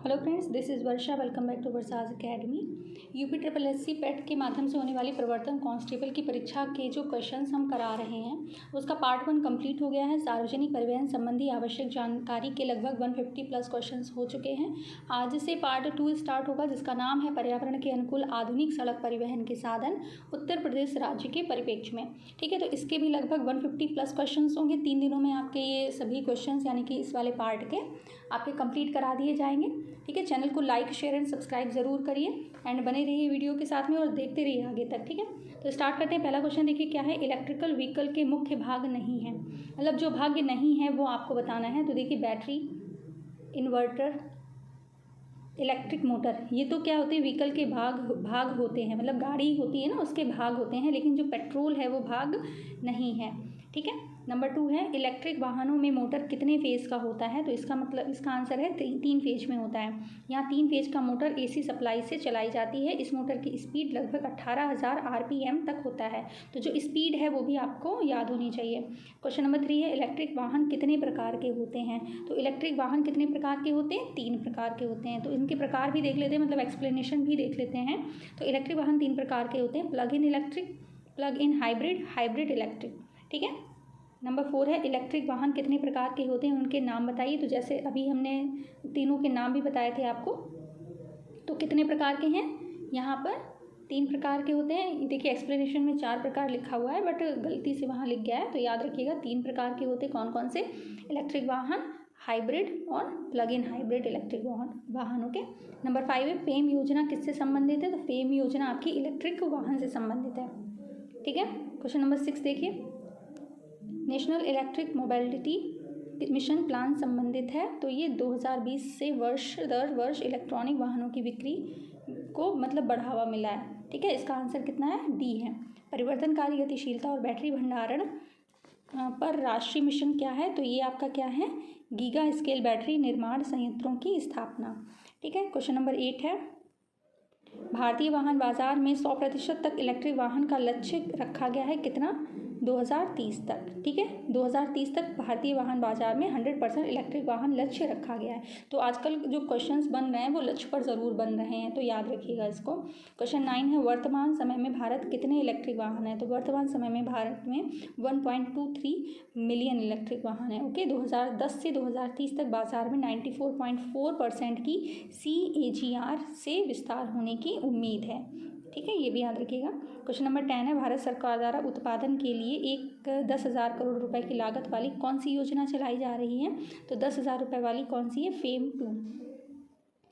Hello friends, this is Varsha. Welcome back to Varsha's academy. UP triple S C PET के माध्यम से होने वाली प्रवर्तन कांस्टेबल की परीक्षा के जो क्वेश्चंस हम करा रहे हैं उसका पार्ट 1 कंप्लीट हो गया है। सार्वजनिक परिवहन संबंधी आवश्यक जानकारी के लगभग 150 प्लस क्वेश्चंस हो चुके हैं। आज से पार्ट 2 स्टार्ट होगा जिसका नाम है पर्यावरण के अनुकूल आधुनिक सड़क परिवहन के साधन उत्तर प्रदेश राज्य के परिप्रेक्ष्य में। ठीक है, तो इसके भी लगभग 150 प्लस क्वेश्चन होंगे। 3 दिनों में आपके ये सभी क्वेश्चन यानी कि इस वाले पार्ट के आपके कंप्लीट करा दिए जाएंगे। ठीक है, चैनल को लाइक शेयर एंड सब्सक्राइब जरूर करिए एंड बने रहिए वीडियो के साथ में और देखते रहिए आगे तक। ठीक है, तो स्टार्ट करते हैं। पहला क्वेश्चन देखिए क्या है। इलेक्ट्रिकल व्हीकल के मुख्य भाग नहीं है, मतलब जो भाग नहीं है वो आपको बताना है। तो देखिए बैटरी, इन्वर्टर, इलेक्ट्रिक मोटर, ये तो क्या होते हैं व्हीकल के भाग होते हैं, मतलब गाड़ी होती है ना उसके भाग होते हैं, लेकिन जो पेट्रोल है वो भाग नहीं है। ठीक है, नंबर 2 है इलेक्ट्रिक वाहनों में मोटर कितने फेज का होता है। तो इसका मतलब इसका आंसर है 3 फेज में होता है। यहाँ 3 फेज का मोटर एसी सप्लाई से चलाई जाती है। इस मोटर की स्पीड लगभग 18,000 RPM तक होता है। तो जो स्पीड है वो भी आपको याद होनी चाहिए। क्वेश्चन नंबर 3 है इलेक्ट्रिक वाहन कितने प्रकार के होते हैं। तो इलेक्ट्रिक वाहन कितने प्रकार के होते हैं, 3 प्रकार के होते हैं। तो इनके प्रकार भी देख लेते हैं, मतलब एक्सप्लेनेशन भी देख लेते हैं। तो इलेक्ट्रिक वाहन 3 प्रकार के होते हैं, plug in electric, plug in hybrid, hybrid electric. ठीक है, नंबर 4 है इलेक्ट्रिक वाहन कितने प्रकार के होते हैं, उनके नाम बताइए। तो जैसे अभी हमने तीनों के नाम भी बताए थे आपको, तो कितने प्रकार के हैं, यहाँ पर 3 प्रकार के होते हैं। देखिए एक्सप्लेनेशन में 4 प्रकार लिखा हुआ है बट गलती से वहाँ लिख गया है, तो याद रखिएगा 3 प्रकार के होते हैं। कौन कौन से, इलेक्ट्रिक वाहन, हाइब्रिड और प्लग इन हाइब्रिड इलेक्ट्रिक वाहनों के। नंबर 5 है फेम योजना किससे संबंधित है। तो फेम योजना आपकी इलेक्ट्रिक वाहन से संबंधित है। ठीक है, क्वेश्चन नंबर 6 देखिए national electric mobility mission plan संबंधित है। तो ये 2020 से वर्ष दर वर्ष इलेक्ट्रॉनिक वाहनों की बिक्री को मतलब बढ़ावा मिला है। ठीक है, इसका आंसर कितना है, डी है। परिवर्तनकारी गतिशीलता और बैटरी भंडारण पर राष्ट्रीय मिशन क्या है। तो ये आपका क्या है, गीगा स्केल बैटरी निर्माण संयंत्रों की स्थापना। ठीक है, क्वेश्चन नंबर 8 है भारतीय वाहन बाजार में 100% तक इलेक्ट्रिक वाहन का लक्ष्य रखा गया है, कितना, 2030 तक। ठीक है, 2030 तक भारतीय वाहन बाजार में 100% इलेक्ट्रिक वाहन लक्ष्य रखा गया है। तो आजकल जो क्वेश्चंस बन रहे हैं वो लक्ष्य पर ज़रूर बन रहे हैं, तो याद रखिएगा इसको। क्वेश्चन 9 है वर्तमान समय में भारत कितने इलेक्ट्रिक वाहन है। तो वर्तमान समय में भारत में 1.23 मिलियन इलेक्ट्रिक वाहन है। ओके, 2010 से 2030 तक बाजार में 94.4% की CAGR से विस्तार होने की उम्मीद है। ठीक है, ये भी याद रखिएगा। क्वेश्चन नंबर 10 है भारत सरकार द्वारा उत्पादन के लिए एक 10,000 करोड़ रुपए की लागत वाली कौन सी योजना चलाई जा रही है। तो 10,000 रुपये वाली कौन सी है, फेम 2।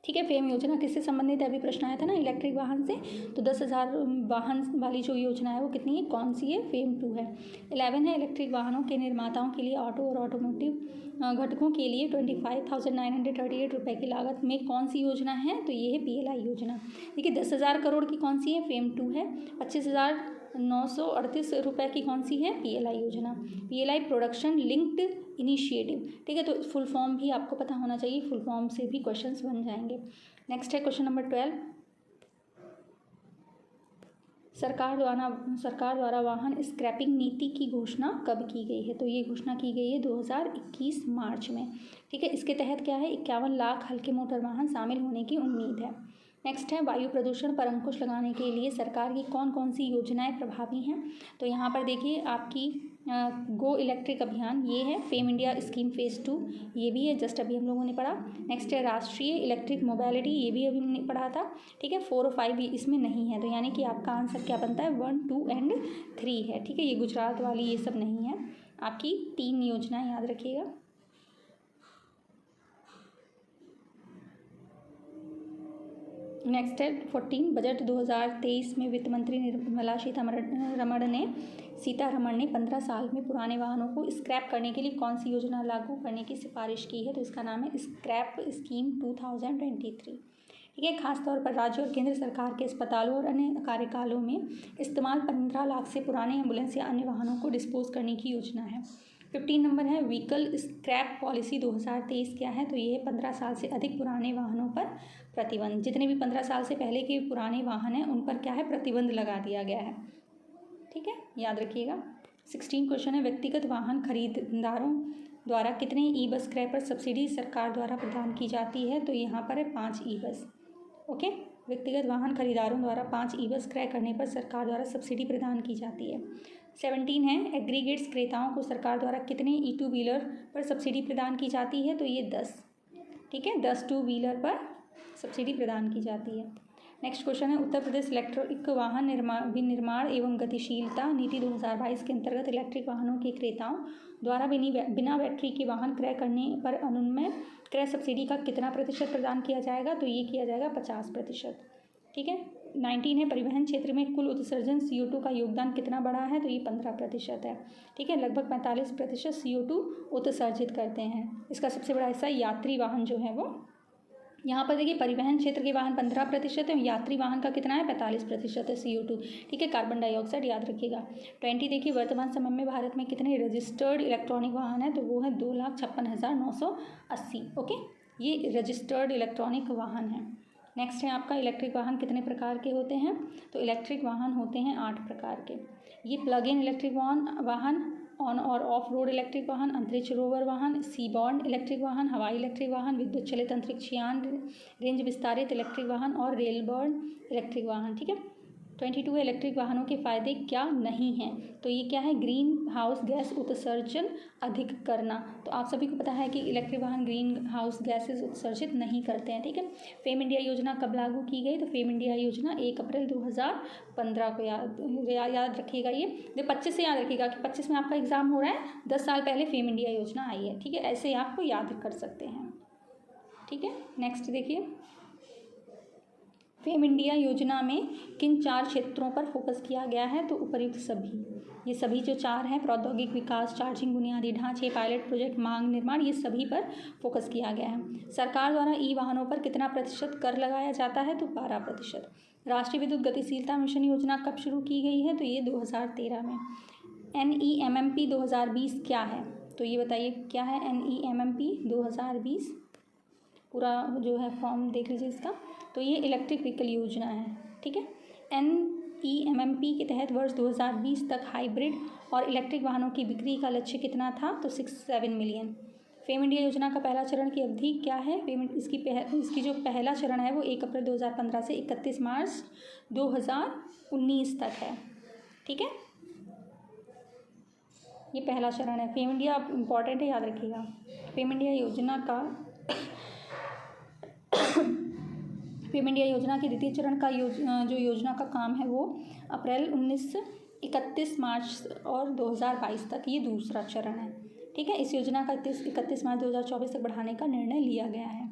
ठीक है, फेम योजना किससे संबंधित है, अभी प्रश्न आया था ना इलेक्ट्रिक वाहन से। तो 10,000 वाहन वाली जो योजना है वो कितनी है, कौन सी है, फेम 2 है। 11 है इलेक्ट्रिक वाहनों के निर्माताओं के लिए ऑटो और ऑटोमोटिव घटकों के लिए 25,938 रुपये की लागत में कौन सी योजना है। तो ये है PLI योजना। देखिए 10,000 करोड़ की कौन सी है, फेम 2 है। 25,938 रुपये की कौन सी है, PLI योजना, PLI प्रोडक्शन लिंक्ड इनिशिएटिव। ठीक है, तो फुल फॉर्म भी आपको पता होना चाहिए, फुल फॉर्म से भी क्वेश्चंस बन जाएंगे। नेक्स्ट है क्वेश्चन नंबर 12 सरकार द्वारा वाहन स्क्रैपिंग नीति की घोषणा कब की गई है। तो ये घोषणा की गई है 2021 मार्च में। ठीक है, इसके तहत क्या है, 51 लाख हल्के मोटर वाहन शामिल होने की उम्मीद है। नेक्स्ट है वायु प्रदूषण पर अंकुश लगाने के लिए सरकार की कौन कौन सी योजनाएं प्रभावी हैं। तो यहाँ पर देखिए आपकी गो इलेक्ट्रिक अभियान, ये है। फेम इंडिया स्कीम फेज़ 2, ये भी है, जस्ट अभी हम लोगों ने पढ़ा। नेक्स्ट है राष्ट्रीय इलेक्ट्रिक मोबिलिटी, ये भी अभी हमने पढ़ा था। ठीक है, 4 और 5 इसमें नहीं है, तो यानी कि आपका आंसर क्या बनता है, 1, 2 एंड 3 है। ठीक है, ये गुजरात वाली ये सब नहीं है, आपकी 3 योजनाएं याद रखिएगा। नेक्स्ट है 14 बजट 2023 में वित्त मंत्री निर्मला सीतारमण ने 15 साल में पुराने वाहनों को स्क्रैप करने के लिए कौन सी योजना लागू करने की सिफारिश की है। तो इसका नाम है स्क्रैप स्कीम 2023। ठीक है, खासतौर पर राज्य और केंद्र सरकार के अस्पतालों और अन्य कार्यकालों में इस्तेमाल 15 लाख से पुराने एम्बुलेंस या अन्य वाहनों को डिस्पोज करने की योजना है। 15 नंबर है व्हीकल स्क्रैप पॉलिसी 2023 क्या है। तो ये है 15 साल से अधिक पुराने वाहनों पर प्रतिबंध। जितने भी 15 साल से पहले के पुराने वाहन हैं उन पर क्या है, प्रतिबंध लगा दिया गया है। ठीक है, याद रखिएगा। 16 क्वेश्चन है व्यक्तिगत वाहन खरीदारों द्वारा कितने ई बस क्रय पर सब्सिडी सरकार द्वारा प्रदान की जाती है? तो यहाँ पर है 5 ई बस। ओके, व्यक्तिगत वाहन खरीदारों द्वारा 5 ई बस क्रय करने पर सरकार द्वारा सब्सिडी प्रदान की जाती है। 17 है, एग्रीगेट्स क्रेताओं को सरकार द्वारा कितने ई टू व्हीलर पर सब्सिडी प्रदान की जाती है? तो ये 10। ठीक है, 10 टू व्हीलर पर सब्सिडी प्रदान की जाती है। नेक्स्ट क्वेश्चन है, उत्तर प्रदेश इलेक्ट्रिक वाहन विनिर्माण एवं गतिशीलता नीति 2022 के अंतर्गत इलेक्ट्रिक वाहनों के क्रेताओं द्वारा बिना बैटरी के वाहन क्रय करने पर अनुन्वय क्रय सब्सिडी का कितना प्रतिशत प्रदान किया जाएगा? तो ये किया जाएगा 50%। ठीक है, 19 है, परिवहन क्षेत्र में कुल उत्सर्जन CO2 का योगदान कितना बढ़ा है? तो ये 15% है। ठीक है, लगभग 45% CO2 उत्सर्जित करते हैं। इसका सबसे बड़ा हिस्सा यात्री वाहन जो है वो, यहाँ पर देखिए परिवहन क्षेत्र के वाहन 15% है, यात्री वाहन का कितना है? 45% है CO2। ठीक है, कार्बन डाइऑक्साइड याद रखिएगा। 20 देखिए, वर्तमान समय में भारत में कितने रजिस्टर्ड इलेक्ट्रॉनिक वाहन है? तो वो है 2,56,980। ओके, ये रजिस्टर्ड इलेक्ट्रॉनिक वाहन है। नेक्स्ट है आपका, इलेक्ट्रिक वाहन कितने प्रकार के होते हैं? तो इलेक्ट्रिक वाहन होते हैं 8 प्रकार के। ये प्लग इन इलेक्ट्रिक वाहन, ऑन और ऑफ रोड इलेक्ट्रिक वाहन, अंतरिक्ष रोवर वाहन, सीबॉर्न इलेक्ट्रिक वाहन, हवाई इलेक्ट्रिक वाहन, विद्युत चलित अंतरिक्ष यान, रेंज विस्तारित इलेक्ट्रिक वाहन और रेलबर्न इलेक्ट्रिक वाहन। ठीक है, 22 इलेक्ट्रिक वाहनों के फायदे क्या नहीं हैं? तो ये क्या है? ग्रीन हाउस गैस उत्सर्जन अधिक करना। तो आप सभी को पता है कि इलेक्ट्रिक वाहन ग्रीन हाउस गैसेज उत्सर्जित नहीं करते हैं। ठीक है, फेम इंडिया योजना कब लागू की गई? तो फेम इंडिया योजना 1 अप्रैल 2015 को याद रखिएगा। ये 25 से याद रखिएगा कि 25 में आपका एग्जाम हो रहा है, 10 साल पहले फेम इंडिया योजना आई है। ठीक है, ऐसे आपको याद कर सकते हैं। ठीक है, नेक्स्ट देखिए, फेम इंडिया योजना में किन 4 क्षेत्रों पर फोकस किया गया है? तो उपर्युक्त सभी, ये सभी जो 4 हैं, प्रौद्योगिक विकास, चार्जिंग बुनियादी ढांचे, पायलट प्रोजेक्ट, मांग निर्माण, ये सभी पर फोकस किया गया है। सरकार द्वारा ई वाहनों पर कितना प्रतिशत कर लगाया जाता है? तो 12%। राष्ट्रीय विद्युत गतिशीलता मिशन योजना कब शुरू की गई है? तो ये 2013 में। NEMMP 2020 क्या है? तो ये बताइए क्या है NEMMP 2020? पूरा जो है फॉर्म देख लीजिए इसका। तो ये इलेक्ट्रिक व्हीकल योजना है। ठीक है, NEMMP के तहत वर्ष 2020 तक हाइब्रिड और इलेक्ट्रिक वाहनों की बिक्री का लक्ष्य कितना था? तो 67 मिलियन। फेम इंडिया योजना का पहला चरण की अवधि क्या है? इसकी जो पहला चरण है वो 1 अप्रैल 2015 से 31 मार्च 2019 तक है। ठीक है, ये पहला चरण है। फेम इंडिया इंपॉर्टेंट है, याद रखिएगा। फेम इंडिया योजना का फेम इंडिया योजना के द्वितीय चरण का जो योजना का काम है वो अप्रैल 31 मार्च और 2022 तक, ये दूसरा चरण है। ठीक है, इस योजना का 31 मार्च 2024 तक बढ़ाने का निर्णय लिया गया है।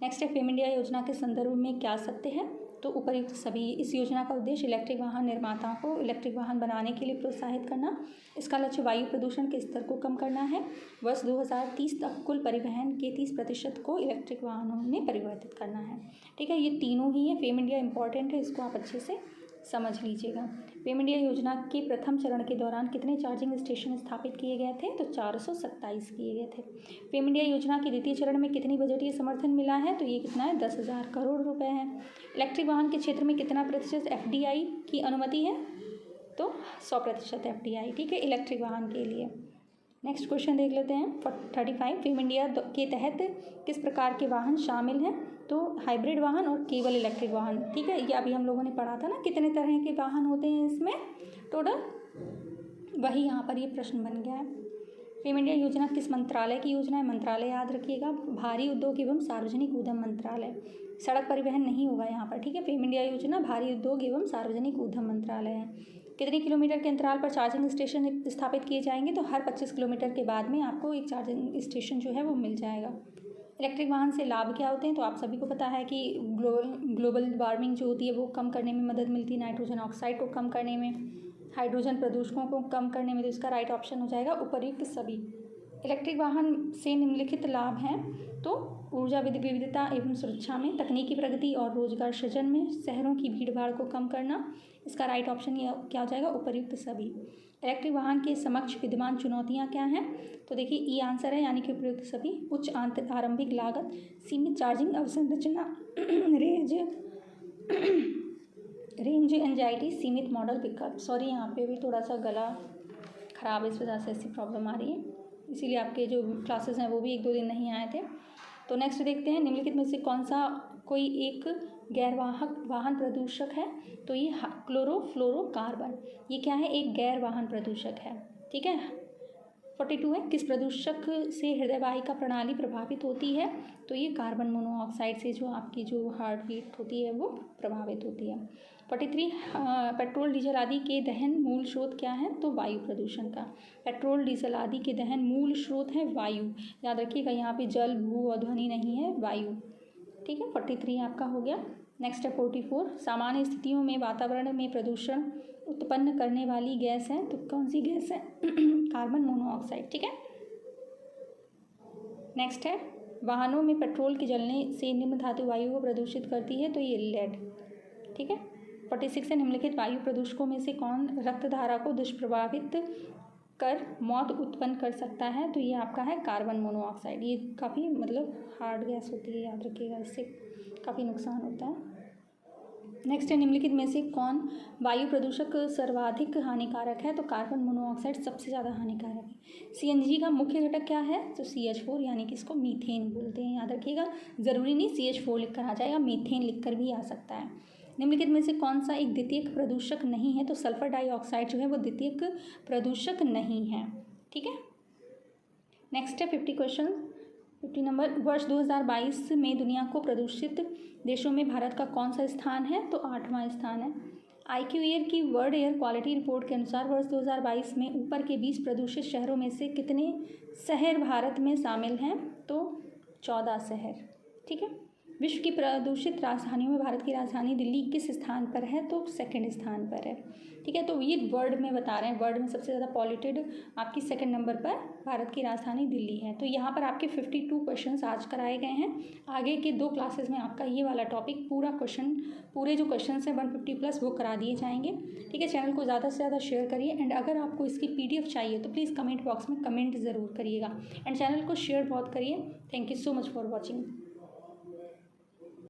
नेक्स्ट है, फेम इंडिया योजना के संदर्भ में क्या सत्य है? तो उपर्युक्त सभी। इस योजना का उद्देश्य इलेक्ट्रिक वाहन निर्माताओं को इलेक्ट्रिक वाहन बनाने के लिए प्रोत्साहित करना। इसका लक्ष्य वायु प्रदूषण के स्तर को कम करना है। वर्ष 2030 तक कुल परिवहन के 30% को इलेक्ट्रिक वाहनों में परिवर्तित करना है। ठीक है, ये तीनों ही है। फेम इंडिया इंपॉर्टेंट है, इसको आप अच्छे से समझ लीजिएगा। फेम इंडिया योजना के प्रथम चरण के दौरान कितने चार्जिंग स्टेशन स्थापित किए गए थे? तो 427 किए गए थे। फेम इंडिया योजना के द्वितीय चरण में कितनी बजटीय समर्थन मिला है? तो ये कितना है? 10,000 करोड़ रुपए है। इलेक्ट्रिक वाहन के क्षेत्र में कितना प्रतिशत FDI की अनुमति है? तो 100% FDI। ठीक है, इलेक्ट्रिक वाहन के लिए। नेक्स्ट क्वेश्चन देख लेते हैं 35। फेम इंडिया के तहत किस प्रकार के वाहन शामिल हैं? तो हाइब्रिड वाहन और केवल इलेक्ट्रिक वाहन। ठीक है, ये अभी हम लोगों ने पढ़ा था ना, कितने तरह के वाहन होते हैं इसमें टोटल, वही यहाँ पर ये प्रश्न बन गया है। फेम इंडिया योजना किस मंत्रालय की योजना है? मंत्रालय याद रखिएगा, भारी उद्योग एवं सार्वजनिक उद्यम मंत्रालय। सड़क परिवहन नहीं होगा यहाँ पर। ठीक है, फेम इंडिया योजना भारी उद्योग एवं सार्वजनिक उद्यम मंत्रालय है। कितने किलोमीटर के अंतराल पर चार्जिंग स्टेशन स्थापित किए जाएंगे? तो हर 25 किलोमीटर के बाद में आपको एक चार्जिंग स्टेशन जो है वो मिल जाएगा। इलेक्ट्रिक वाहन से लाभ क्या होते हैं? तो आप सभी को पता है कि ग्लोबल वार्मिंग जो होती है वो कम करने में मदद मिलती है, नाइट्रोजन ऑक्साइड को कम करने में, हाइड्रोजन प्रदूषकों को कम करने में। तो इसका राइट ऑप्शन हो जाएगा उपर्युक्त सभी। इलेक्ट्रिक वाहन से निम्नलिखित लाभ हैं। तो ऊर्जा विविधता एवं सुरक्षा में, तकनीकी प्रगति और रोजगार सृजन में, शहरों की भीड़भाड़ को कम करना। इसका राइट ऑप्शन ये क्या हो जाएगा? उपर्युक्त सभी। इलेक्ट्रिक वाहन के समक्ष विद्यमान चुनौतियां क्या हैं? तो देखिए ई आंसर है, यानी कि उपर्युक्त सभी। उच्च आरंभिक लागत, सीमित चार्जिंग अवसंरचना, रेंज एंजाइटी, सीमित मॉडल पिकअप। सॉरी, यहाँ पे भी थोड़ा सा गला खराब है, इस वजह से ऐसी प्रॉब्लम आ रही है। इसीलिए आपके जो क्लासेस हैं वो भी 1-2 दिन नहीं आए थे। तो नेक्स्ट देखते हैं, निम्नलिखित में से कौन सा कोई एक गैरवाहक वाहन प्रदूषक है? तो ये क्लोरोफ्लोरोकार्बन, ये क्या है? एक गैर वाहन प्रदूषक है। ठीक है। 42 है, किस प्रदूषक से हृदय वाहिका प्रणाली प्रभावित होती है? तो ये कार्बन मोनोऑक्साइड से जो आपकी जो हार्ट बीट होती है वो प्रभावित होती है। 43, पेट्रोल डीजल आदि के दहन मूल स्रोत क्या है? तो वायु प्रदूषण का। पेट्रोल डीजल आदि के दहन मूल स्रोत है वायु, याद रखिएगा यहाँ पे जल, भू और ध्वनि नहीं है, वायु। ठीक है, 43 आपका हो गया। नेक्स्ट है 44, सामान्य स्थितियों में वातावरण में प्रदूषण उत्पन्न करने वाली गैस है, तो कौन सी गैस है? Carbon monoxide. ठीक है। नेक्स्ट है, वाहनों में पेट्रोल के जलने से निम्न धातु वायु को प्रदूषित करती है, तो ये लेड। ठीक है। 46 है, निम्नलिखित वायु प्रदूषकों में से कौन रक्त धारा को दुष्प्रभावित कर मौत उत्पन्न कर सकता है? तो ये आपका है कार्बन मोनोऑक्साइड। ये काफ़ी मतलब हार्ड गैस होती है, याद रखिएगा, इससे काफ़ी नुकसान होता है। नेक्स्ट है, निम्नलिखित में से कौन वायु प्रदूषक सर्वाधिक हानिकारक है? तो कार्बन मोनोऑक्साइड सबसे ज़्यादा हानिकारक है। सीएनजी का मुख्य घटक क्या है? तो CH4, यानी कि इसको मीथेन बोलते हैं, याद रखिएगा। ज़रूरी नहीं CH4 लिखकर आ जाएगा, मीथेन लिखकर भी आ सकता है। निम्नलिखित में से कौन सा एक द्वितीयक प्रदूषक नहीं है? तो सल्फर डाइऑक्साइड जो है वो द्वितीयक प्रदूषक नहीं है। ठीक है। नेक्स्ट है 50 क्वेश्चन, 50 नंबर, वर्ष 2022 में दुनिया को प्रदूषित देशों में भारत का कौन सा स्थान है? तो 8वां स्थान है। IQ ईयर की वर्ल्ड एयर क्वालिटी रिपोर्ट के अनुसार वर्ष 2022 में ऊपर के 20 प्रदूषित शहरों में से कितने शहर भारत में शामिल हैं? तो 14 शहर। ठीक है। विश्व की प्रदूषित राजधानियों में भारत की राजधानी दिल्ली किस स्थान पर है? तो 2nd स्थान पर है। ठीक है। तो ये वर्ल्ड में बता रहे हैं, वर्ल्ड में सबसे ज़्यादा पॉल्यूटेड आपकी 2nd नंबर पर भारत की राजधानी दिल्ली है। तो यहाँ पर आपके 52 क्वेश्चंस आज कराए गए हैं। आगे के 2 क्लासेस में आपका ये वाला टॉपिक पूरे जो क्वेश्चंस हैं 150+ वो करा दिए जाएंगे। ठीक है। चैनल को ज़्यादा से ज़्यादा शेयर करिए, एंड अगर आपको इसकी PDF चाहिए तो प्लीज़ कमेंट बॉक्स में कमेंट ज़रूर करिएगा, एंड चैनल को शेयर बहुत करिए। Thank you so much for watching.